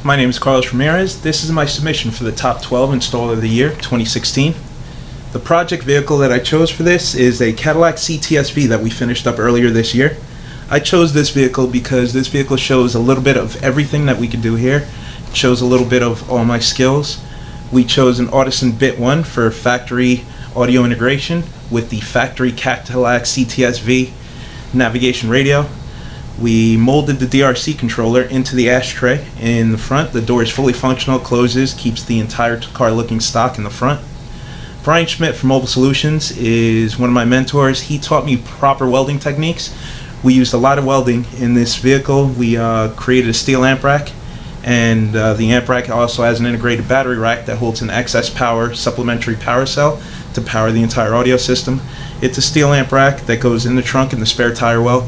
My name is Ramirez. This is my submission for the Top 12 Installer of the Year 2016. The project vehicle that I chose for this is a Cadillac CTS-V that we finished up earlier this year. I chose this vehicle because this vehicle shows a little bit of everything that we could do here. It shows a little bit of all my skills. We chose an Audison Bit 1 for factory audio integration with the factory Cadillac CTS-V navigation radio. We molded the DRC controller into the ashtray in the front. The door is fully functional, closes, keeps the entire car looking stock in the front. Brian Schmidt from Mobile Solutions is one of my mentors. He taught me proper welding techniques. We used a lot of welding in this vehicle. We created a steel amp rack, and the amp rack also has an integrated battery rack that holds an excess power supplementary power cell to power the entire audio system. It's a steel amp rack that goes in the trunk in the spare tire well.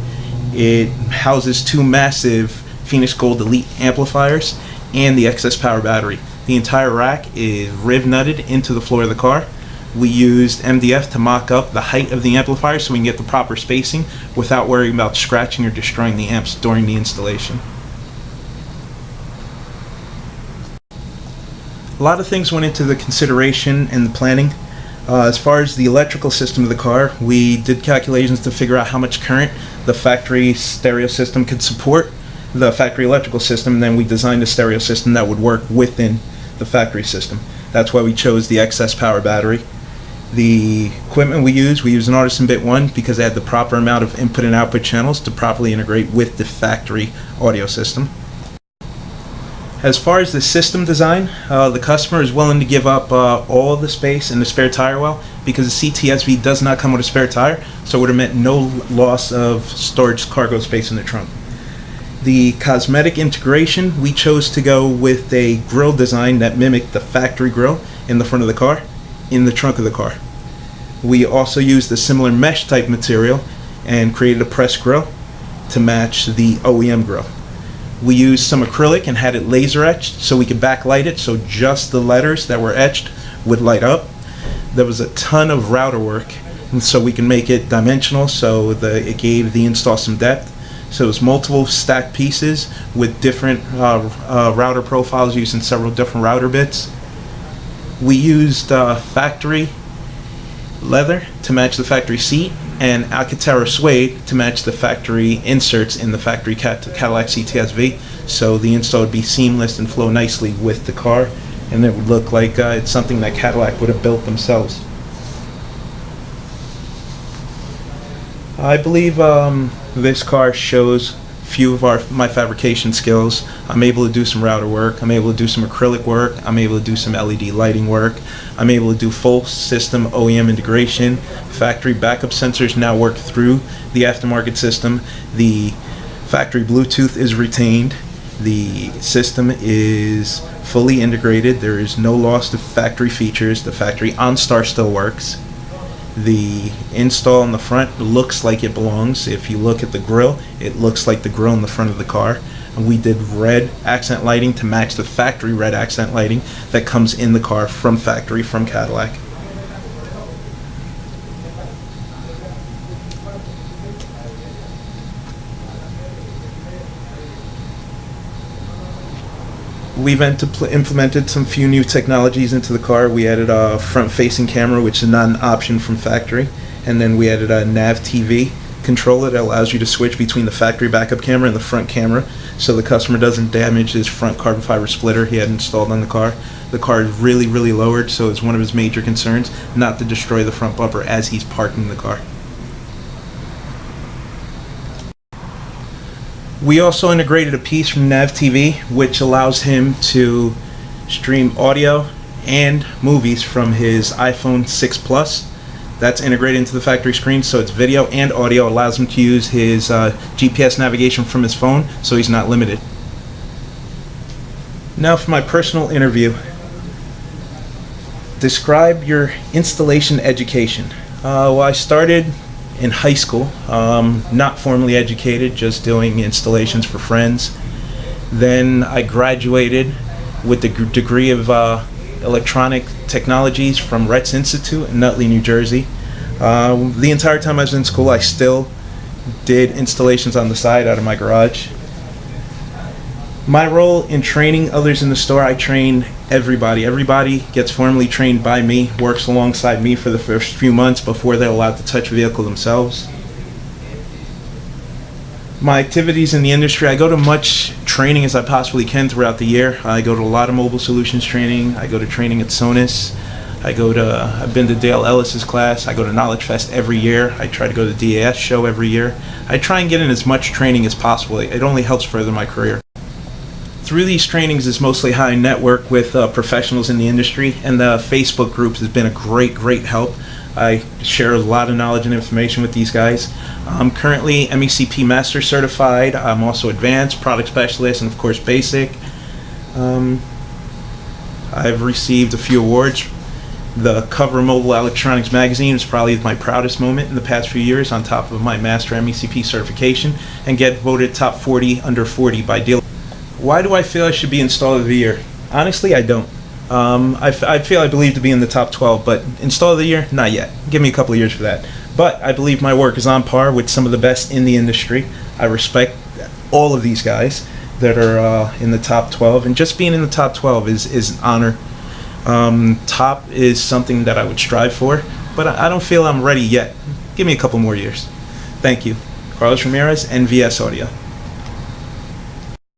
It houses two massive Phoenix Gold Elite amplifiers and the excess power battery. The entire rack is riv nutted into the floor of the car. We used MDF to mock up the height of the amplifier so we can get the proper spacing without worrying about scratching or destroying the amps during the installation. A lot of things went into the consideration and the planning. As far as the electrical system of the car, we did calculations to figure out how much current the factory stereo system could support, the factory electrical system, and then we designed a stereo system that would work within the factory system. That's why we chose the excess power battery. The equipment we used an Audison Bit 1 because it had the proper amount of input and output channels to properly integrate with the factory audio system. As far as the system design, the customer is willing to give up all the space in the spare tire well because the CTS-V does not come with a spare tire, so it would have meant no loss of storage cargo space in the trunk. The cosmetic integration, we chose to go with a grille design that mimicked the factory grille in the front of the car, in the trunk of the car. We also used a similar mesh type material and created a press grille to match the OEM grille. We used some acrylic and had it laser etched so we could backlight it so just the letters that were etched would light up. There was a ton of router work so we can make it dimensional so it gave the install some depth. So it was multiple stacked pieces with different router profiles using several different router bits. We used factory leather to match the factory seat and Alcantara suede to match the factory inserts in the factory Cadillac CTS-V, so the install would be seamless and flow nicely with the car, and it would look like it's something that Cadillac would have built themselves. I believe this car shows a few of my fabrication skills. I'm able to do some router work, I'm able to do some acrylic work, I'm able to do some LED lighting work, I'm able to do full system OEM integration. Factory backup sensors now work through the aftermarket system. The factory Bluetooth is retained. The system is fully integrated. There is no loss of factory features. The factory OnStar still works. The install in the front looks like it belongs. If you look at the grille, it looks like the grille in the front of the car. And we did red accent lighting to match the factory red accent lighting that comes in the car from factory from Cadillac. We've implemented some few new technologies into the car. We added a front-facing camera, which is not an option from factory, and then we added a Nav TV controller that allows you to switch between the factory backup camera and the front camera, so the customer doesn't damage his front carbon fiber splitter he had installed on the car. The car is really, really lowered, so it's one of his major concerns not to destroy the front bumper as he's parking the car. We also integrated a piece from Nav TV which allows him to stream audio and movies from his iPhone 6 Plus. That's integrated into the factory screen, so it's video and audio. Allows him to use his GPS navigation from his phone, so he's not limited. Now for my personal interview. Describe your installation education. Well, I started in high school, not formally educated, just doing installations for friends. Then I graduated with the degree of electronic technologies from Retz Institute in Nutley, New Jersey. The entire time I was in school, I still did installations on the side out of my garage. My role in training others in the store, I train everybody. Everybody gets formally trained by me, works alongside me for the first few months before they're allowed to touch a vehicle themselves. My activities in the industry, I go to much training as I possibly can throughout the year. I go to a lot of mobile solutions training. I go to training at Sonus. I've been to Dale Ellis's class. I go to Knowledge Fest every year. I try to go to the DAS show every year. I try and get in as much training as possible. It only helps further my career. Through these trainings is mostly how I network with professionals in the industry, and the Facebook group has been a great help. I share a lot of knowledge and information with these guys. I'm currently MECP Master Certified. I'm also Advanced, Product Specialist, and of course Basic. I've received a few awards. The cover of Mobile Electronics magazine is probably my proudest moment in the past few years, on top of my Master MECP certification, and get voted top 40 under 40 by dealers. Why do I feel I should be Installer of the Year? Honestly, I don't. I believe to be in the top 12, but Installer of the Year, not yet. Give me a couple of years for that. But I believe my work is on par with some of the best in the industry. I respect all of these guys that are in the top 12, and just being in the top 12 is an honor. Top is something that I would strive for, but I don't feel I'm ready yet. Give me a couple more years. Thank you. Carlos Ramirez, NVS Audio.